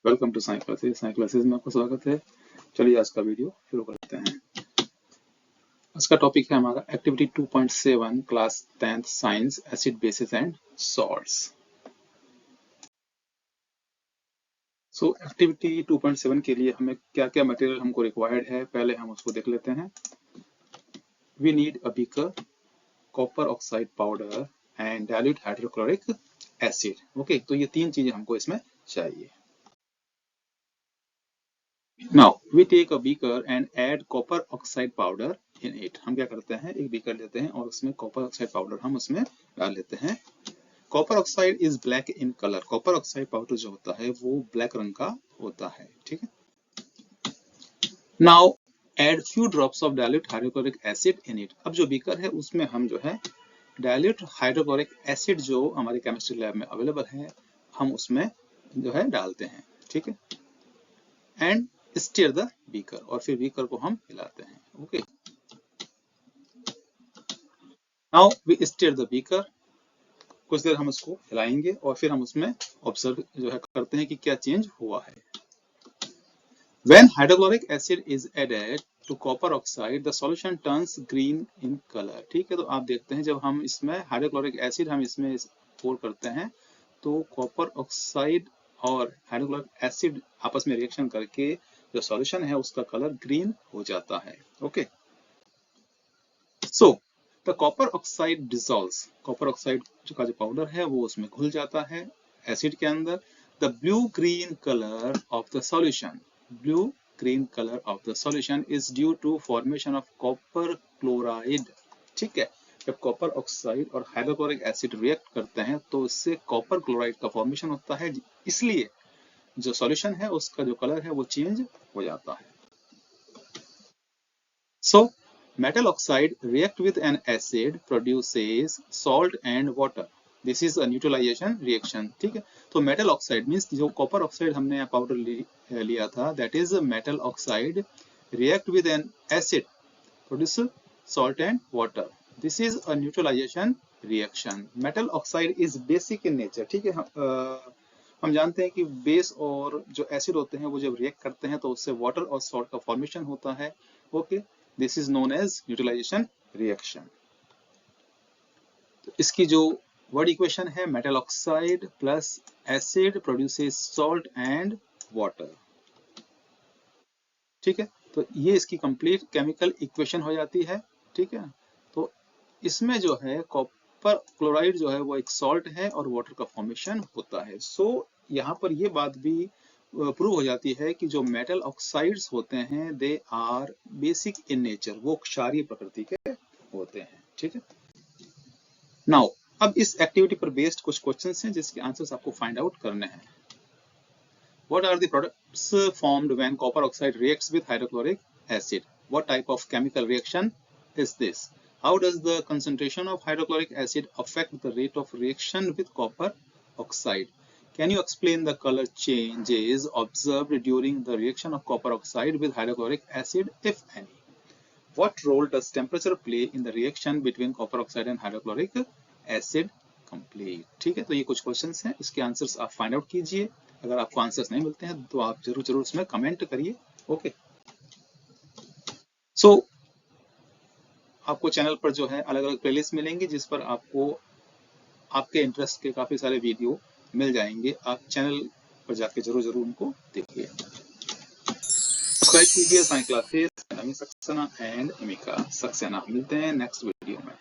Welcome to science classes में आपका स्वागत है। चलिए आज का वीडियो शुरू करते हैं। आज का टॉपिक है हमारा activity 2.7 class 10th science acid basis and salts. So activity 2.7 के लिए हमें क्या क्या मटेरियल हमको रिक्वायर्ड है, पहले हम उसको देख लेते हैं। We need a beaker, copper oxide powder and dilute hydrochloric acid. Okay, तो ये तीन चीजें हमको इसमें चाहिए। Now we take a beaker and add copper oxide powder in it। हम क्या करते हैं, एक बीकर लेते हैं और उसमें कॉपर ऑक्साइड पाउडर हम उसमें डाल लेते हैं। Copper oxide is black in colour. Copper oxide powder जो होता है वो ब्लैक रंग का होता है, ठीक है। Now add few drops of dilute hydrochloric acid in it. अब जो बीकर है उसमें हम जो है डाइल्यूट हाइड्रोक्लोरिक एसिड जो हमारे केमिस्ट्री लैब में अवेलेबल है हम उसमें जो है डालते हैं, ठीक है। एंड स्टीयर द बीकर, और फिर बीकर को हम हिलाते हैं। Okay, now we stir the beaker. कुछ देर हम उसको हिलाएंगे और फिर हम उसमें ऑब्जर्व जो है करते हैं कि क्या चेंज हुआ है। When hydrochloric acid is added to copper oxide, the solution turns green in color। ठीक है, तो आप देखते हैं जब हम इसमें हाइड्रोक्लोरिक एसिड हम इसमें पोर करते हैं तो कॉपर ऑक्साइड और हाइड्रोक्लोरिक एसिड आपस में रिएक्शन करके जो सॉल्यूशन है उसका कलर ग्रीन हो जाता है। Okay, so the copper oxide dissolves. Copper oxide का जो पाउडर है वो उसमें घुल जाता है एसिड के अंदर। The blue green colour of the solution, blue green colour of the solution is due to formation of copper chloride. ठीक है, जब कॉपर ऑक्साइड और हाइड्रोक्लोरिक एसिड रिएक्ट करते हैं तो इससे कॉपर क्लोराइड का फॉर्मेशन होता है, इसलिए जो सॉल्यूशन है उसका जो कलर है वो चेंज हो जाता है। So metal oxide react with an acid produces salt and water। This is a neutralization reaction। ठीक है, तो metal oxide means जो copper oxide हमने पाउडर लिया था, that is metal oxide react with an acid produce salt and water। This is a neutralization reaction। metal oxide is basic in nature। ठीक है, हम जानते हैं कि बेस और जो एसिड होते हैं वो जब रिएक्ट करते हैं तो उससे वाटर और सॉल्ट का फॉर्मेशन होता है। Okay, this is known as neutralization reaction. तो इसकी जो वर्ड इक्वेशन है, metal oxide plus acid produces salt and water. ठीक है, तो ये इसकी कंप्लीट केमिकल इक्वेशन हो जाती है। ठीक है, तो इसमें जो है कॉपर क्लोराइड जो है वो एक सॉल्ट है और वाटर का फॉर्मेशन होता है। सो यहाँ पर ये बात भी प्रूव हो जाती है कि जो मेटल ऑक्साइड्स होते हैं they are basic in nature, वो क्षारीय प्रकृति के होते हैं। ठीक है, नाउ अब इस एक्टिविटी पर बेस्ड कुछ क्वेश्चंस हैं जिसके आंसर्स आपको फाइंड आउट करने हैं। What are the products formed when copper oxide reacts with hydrochloric acid? What type of chemical reaction is this? How does the concentration of hydrochloric acid affect the rate of reaction with copper oxide? Can you explain the color changes observed during the reaction of copper oxide with hydrochloric acid, if any? What role does temperature play in the reaction between copper oxide and hydrochloric acid? Complete। ठीक है, तो ये कुछ questions हैं, इसके answers आप find out कीजिए। अगर आपको आंसर्स नहीं मिलते हैं तो आप जरूर उसमें कमेंट करिए। ओके, सो आपको चैनल पर जो है अलग अलग प्लेलिस्ट मिलेंगी जिस पर आपको आपके इंटरेस्ट के काफी सारे वीडियो मिल जाएंगे। आप चैनल पर जाके जरूर उनको देखिए। सब्सक्राइब कीजिए science classes Saxena and Amika Saxena. मिलते हैं नेक्स्ट वीडियो में।